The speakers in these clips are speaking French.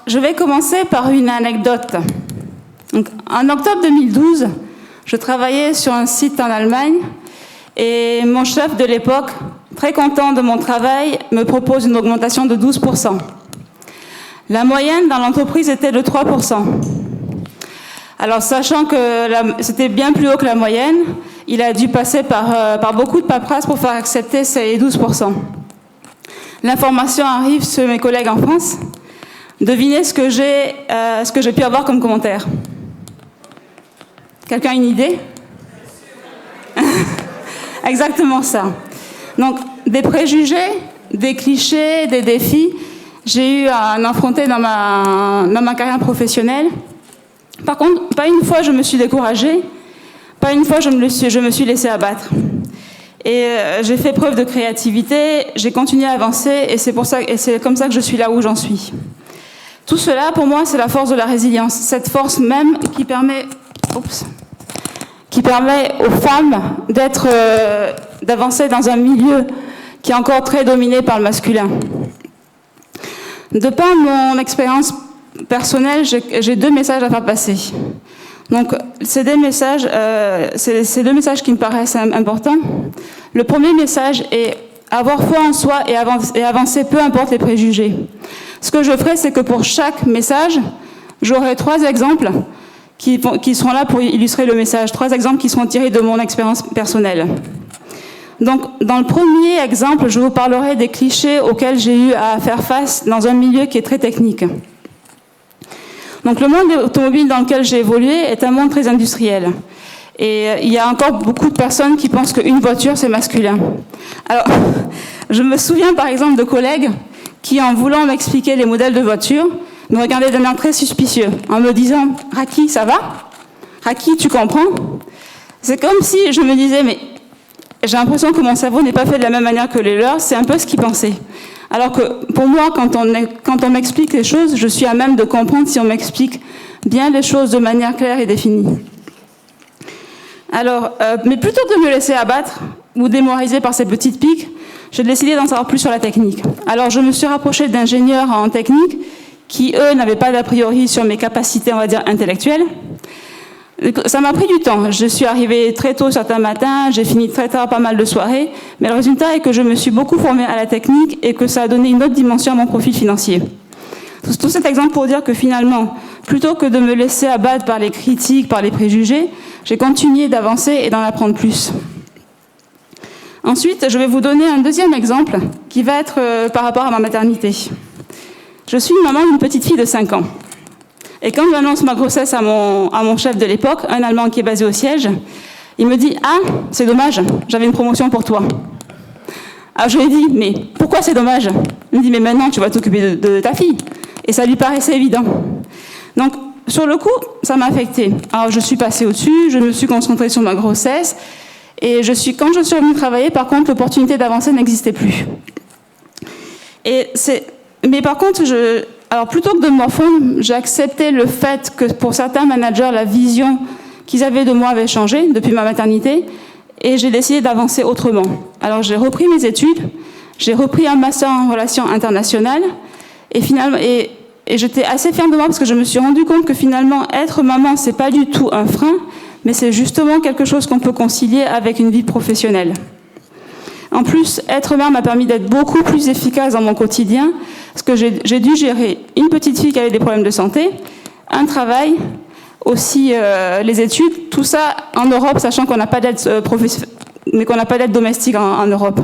je vais commencer par une anecdote. Donc, en octobre 2012, je travaillais sur un site en Allemagne et mon chef de l'époque, très content de mon travail, me propose une augmentation de 12%. La moyenne dans l'entreprise était de 3%. Alors, sachant que c'était bien plus haut que la moyenne, il a dû passer par beaucoup de paperasse pour faire accepter ces 12%. L'information arrive sur mes collègues en France. Devinez ce que j'ai pu avoir comme commentaire. Quelqu'un a une idée? Exactement ça. Donc, des préjugés, des clichés, des défis, j'ai eu à en affronter dans ma carrière professionnelle. Par contre, pas une fois je me suis découragée, pas une fois je me suis laissée abattre. Et j'ai fait preuve de créativité, j'ai continué à avancer, et c'est comme ça que je suis là où j'en suis. Tout cela, pour moi, c'est la force de la résilience, cette force même qui permet aux femmes d'avancer dans un milieu qui est encore très dominé par le masculin. De par mon expérience personnelle, j'ai 2 messages à faire passer. Donc, c'est deux messages qui me paraissent importants. Le premier message est avoir foi en soi et avancer, peu importe les préjugés. Ce que je ferai, c'est que pour chaque message, j'aurai 3 exemples qui seront là pour illustrer le message. 3 exemples qui seront tirés de mon expérience personnelle. Donc, dans le premier exemple, je vous parlerai des clichés auxquels j'ai eu à faire face dans un milieu qui est très technique. Donc, le monde automobile dans lequel j'ai évolué est un monde très industriel. Et il y a encore beaucoup de personnes qui pensent qu'une voiture, c'est masculin. Alors, je me souviens par exemple de collègues qui, en voulant m'expliquer les modèles de voitures, me regardaient d'un air très suspicieux, en me disant « Raki, ça va? Raki, tu comprends ?» C'est comme si je me disais « Mais j'ai l'impression que mon cerveau n'est pas fait de la même manière que les leurs, c'est un peu ce qu'ils pensaient. » Alors que pour moi, quand on m'explique les choses, je suis à même de comprendre si on m'explique bien les choses de manière claire et définie. Alors, mais plutôt que de me laisser abattre ou démoraliser par ces petites piques, j'ai décidé d'en savoir plus sur la technique. Alors, je me suis rapprochée d'ingénieurs en technique qui, eux, n'avaient pas d'a priori sur mes capacités, on va dire, intellectuelles. Ça m'a pris du temps. Je suis arrivée très tôt certains matins, j'ai fini très tard pas mal de soirées, mais le résultat est que je me suis beaucoup formée à la technique et que ça a donné une autre dimension à mon profil financier. Tout cet exemple pour dire que finalement, plutôt que de me laisser abattre par les critiques, par les préjugés, j'ai continué d'avancer et d'en apprendre plus. Ensuite, je vais vous donner un deuxième exemple qui va être par rapport à ma maternité. Je suis maman d'une petite fille de 5 ans. Et quand j'annonce ma grossesse à mon chef de l'époque, un Allemand qui est basé au siège, il me dit « Ah, c'est dommage, j'avais une promotion pour toi. » Alors je lui ai dit « Mais pourquoi c'est dommage ?» Il me dit « Mais maintenant, tu vas t'occuper de ta fille. » Et ça lui paraissait évident. Donc, sur le coup, ça m'a affectée. Alors je suis passée au-dessus, je me suis concentrée sur ma grossesse, et quand je suis revenue travailler, par contre, l'opportunité d'avancer n'existait plus. Mais par contre, alors plutôt que de me morfondre, j'ai accepté le fait que pour certains managers, la vision qu'ils avaient de moi avait changé depuis ma maternité, et j'ai décidé d'avancer autrement. Alors j'ai repris mes études, j'ai repris un master en relations internationales, et finalement, et j'étais assez fière de moi parce que je me suis rendu compte que finalement, être maman, c'est pas du tout un frein, mais c'est justement quelque chose qu'on peut concilier avec une vie professionnelle. En plus, être mère m'a permis d'être beaucoup plus efficace dans mon quotidien, parce que j'ai dû gérer une petite fille qui avait des problèmes de santé, un travail, aussi les études, tout ça en Europe, sachant qu'on n'a pas d'aide mais qu'on n'a pas d'aide domestique en Europe.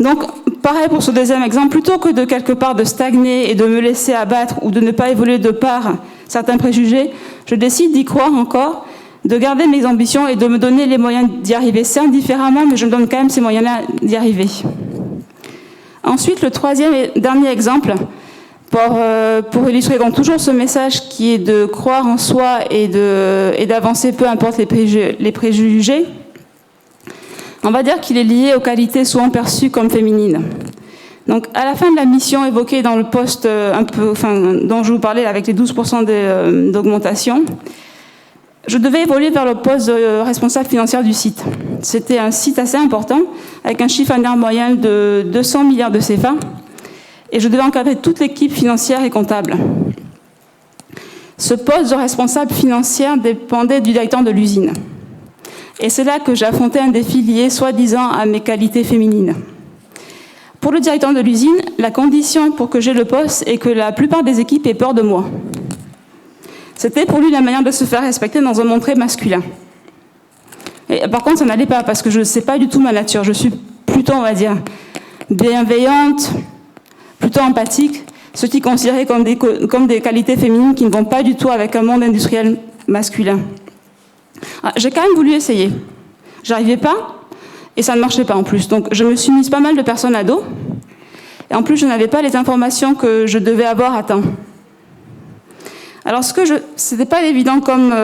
Donc, pareil pour ce deuxième exemple, plutôt que de quelque part de stagner et de me laisser abattre ou de ne pas évoluer de par certains préjugés, je décide d'y croire encore, de garder mes ambitions et de me donner les moyens d'y arriver. Certes différemment, mais je me donne quand même ces moyens-là d'y arriver. Ensuite, le troisième et dernier exemple, pour illustrer donc toujours ce message qui est de croire en soi et d'avancer peu importe les préjugés, on va dire qu'il est lié aux qualités souvent perçues comme féminines. Donc, à la fin de la mission évoquée dans le poste dont je vous parlais avec les 12% d'augmentation, je devais évoluer vers le poste de responsable financière du site. C'était un site assez important, avec un chiffre annuel moyen de 200 milliards de CFA. et je devais encadrer toute l'équipe financière et comptable. Ce poste de responsable financière dépendait du directeur de l'usine. Et c'est là que j'ai affronté un défi lié soi-disant à mes qualités féminines. Pour le directeur de l'usine, la condition pour que j'aie le poste est que la plupart des équipes aient peur de moi. C'était pour lui la manière de se faire respecter dans un monde très masculin. Et par contre, ça n'allait pas, parce que je ne sais pas du tout ma nature. Je suis plutôt, on va dire, bienveillante, plutôt empathique, ce qui est considéré comme des qualités féminines qui ne vont pas du tout avec un monde industriel masculin. J'ai quand même voulu essayer. J'arrivais pas, et ça ne marchait pas en plus. Donc je me suis mise pas mal de personnes à dos, et en plus je n'avais pas les informations que je devais avoir à temps. Alors c'était pas évident comme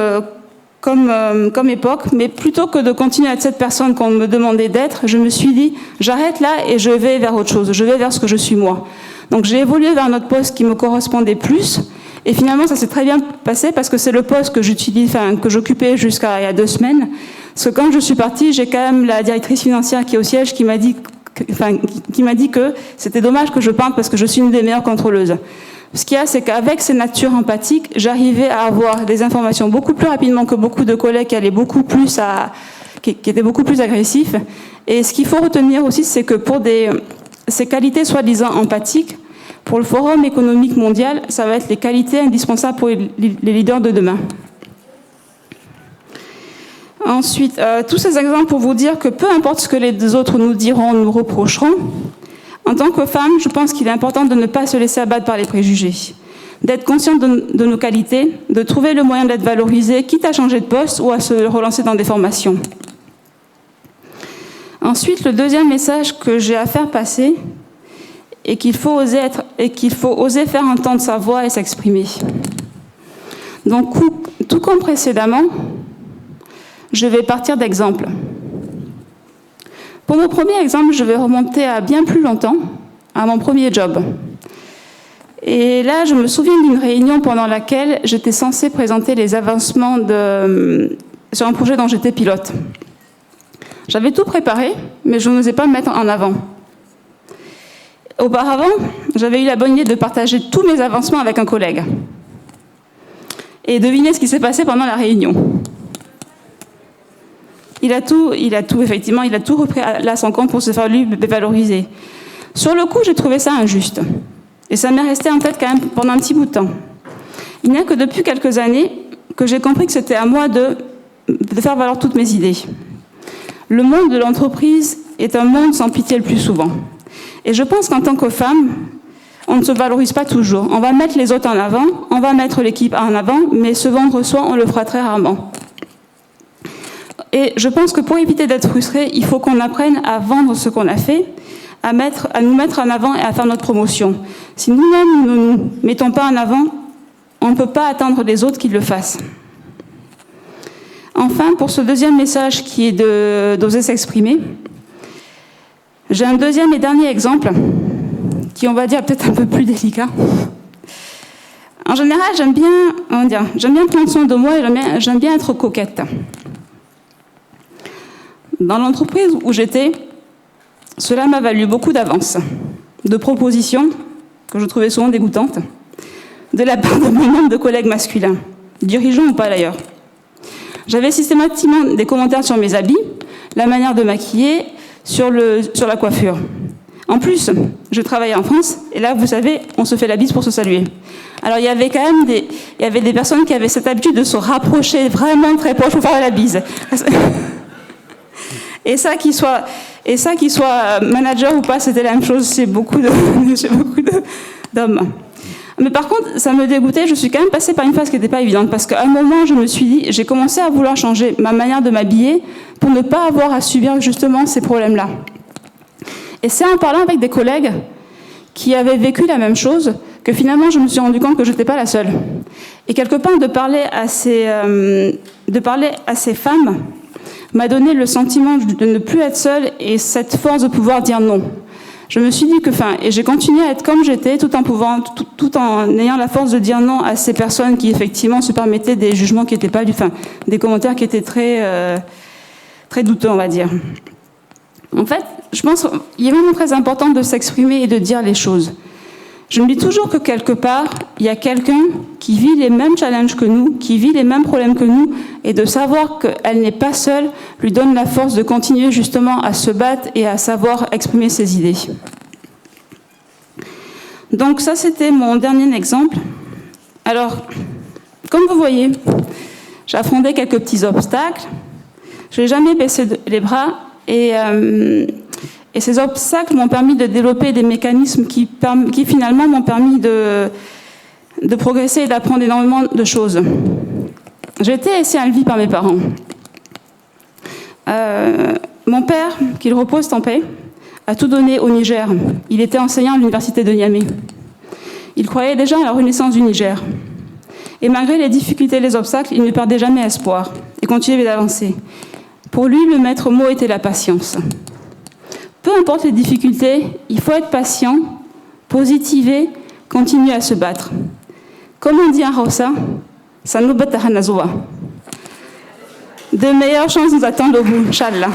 époque, mais plutôt que de continuer à être cette personne qu'on me demandait d'être, je me suis dit, j'arrête là et je vais vers autre chose, je vais vers ce que je suis moi. Donc j'ai évolué vers un autre poste qui me correspondait plus, et finalement ça s'est très bien passé parce que c'est le poste que j'occupais jusqu'à il y a 2 semaines. Parce que quand je suis partie, j'ai quand même la directrice financière qui est au siège qui m'a dit que c'était dommage que je parte parce que je suis une des meilleures contrôleuses. Ce qu'il y a, c'est qu'avec ces natures empathiques, j'arrivais à avoir des informations beaucoup plus rapidement que beaucoup de collègues qui étaient beaucoup plus agressifs. Et ce qu'il faut retenir aussi, c'est que pour ces qualités soi-disant empathiques, pour le Forum économique mondial, ça va être les qualités indispensables pour les leaders de demain. Ensuite, tous ces exemples pour vous dire que peu importe ce que les autres nous diront, nous reprocheront, en tant que femme, je pense qu'il est important de ne pas se laisser abattre par les préjugés, d'être consciente de nos qualités, de trouver le moyen d'être valorisée, quitte à changer de poste ou à se relancer dans des formations. Ensuite, le deuxième message que j'ai à faire passer est qu'il faut oser faire entendre sa voix et s'exprimer. Donc, tout comme précédemment, je vais partir d'exemples. Pour mon premier exemple, je vais remonter à bien plus longtemps, à mon premier job. Et là, je me souviens d'une réunion pendant laquelle j'étais censée présenter les avancements sur un projet dont j'étais pilote. J'avais tout préparé, mais je n'osais pas me mettre en avant. Auparavant, j'avais eu la bonne idée de partager tous mes avancements avec un collègue. Et devinez ce qui s'est passé pendant la réunion. Il a tout repris à son compte pour se faire lui valoriser. Sur le coup, j'ai trouvé ça injuste. Et ça m'est resté en tête quand même pendant un petit bout de temps. Il n'y a que depuis quelques années que j'ai compris que c'était à moi de faire valoir toutes mes idées. Le monde de l'entreprise est un monde sans pitié le plus souvent. Et je pense qu'en tant que femme, on ne se valorise pas toujours. On va mettre les autres en avant, on va mettre l'équipe en avant, mais se vendre soi, on le fera très rarement. Et je pense que pour éviter d'être frustré, il faut qu'on apprenne à vendre ce qu'on a fait, à nous mettre en avant et à faire notre promotion. Si nous-mêmes ne nous mettons pas en avant, on ne peut pas attendre les autres qu'ils le fassent. Enfin, pour ce deuxième message qui est d'oser s'exprimer, j'ai un deuxième et dernier exemple qui, on va dire, peut-être un peu plus délicat. En général, j'aime bien prendre soin de moi et j'aime bien être coquette. Dans l'entreprise où j'étais, cela m'a valu beaucoup d'avances, de propositions que je trouvais souvent dégoûtantes, de la part de mon nombre de collègues masculins, dirigeants ou pas d'ailleurs. J'avais systématiquement des commentaires sur mes habits, la manière de maquiller, sur la coiffure. En plus, je travaillais en France, et là, vous savez, on se fait la bise pour se saluer. Alors, il y avait quand même des personnes qui avaient cette habitude de se rapprocher vraiment très proche pour faire la bise. Et ça, qu'il soit manager ou pas, c'était la même chose chez beaucoup d'hommes. Mais par contre, ça me dégoûtait, je suis quand même passée par une phase qui n'était pas évidente, parce qu'à un moment, je me suis dit, j'ai commencé à vouloir changer ma manière de m'habiller pour ne pas avoir à subir justement ces problèmes-là. Et c'est en parlant avec des collègues qui avaient vécu la même chose que finalement, je me suis rendu compte que je n'étais pas la seule. Et quelque part, de parler à ces femmes m'a donné le sentiment de ne plus être seule et cette force de pouvoir dire non. Je me suis dit et j'ai continué à être comme j'étais tout en ayant la force de dire non à ces personnes qui effectivement se permettaient des jugements qui n'étaient pas des commentaires qui étaient très, très douteux, on va dire. En fait, je pense qu'il est vraiment très important de s'exprimer et de dire les choses. Je me dis toujours que quelque part, il y a quelqu'un qui vit les mêmes challenges que nous, qui vit les mêmes problèmes que nous, et de savoir qu'elle n'est pas seule lui donne la force de continuer justement à se battre et à savoir exprimer ses idées. Donc ça, c'était mon dernier exemple. Alors, comme vous voyez, j'ai affronté quelques petits obstacles. Je n'ai jamais baissé les bras et ces obstacles m'ont permis de développer des mécanismes qui finalement m'ont permis de progresser et d'apprendre énormément de choses. J'ai été laissée à vie par mes parents. Mon père, qu'il repose en paix, a tout donné au Niger. Il était enseignant à l'université de Niamey. Il croyait déjà à la renaissance du Niger. Et malgré les difficultés et les obstacles, il ne perdait jamais espoir et continuait d'avancer. Pour lui, le maître mot était la patience. Peu importe les difficultés, il faut être patient, positiver, continuer à se battre. Comme on dit en Hausa, ça nous bat à Hanazoua. De meilleures chances nous attendent au bout, Inch'Allah.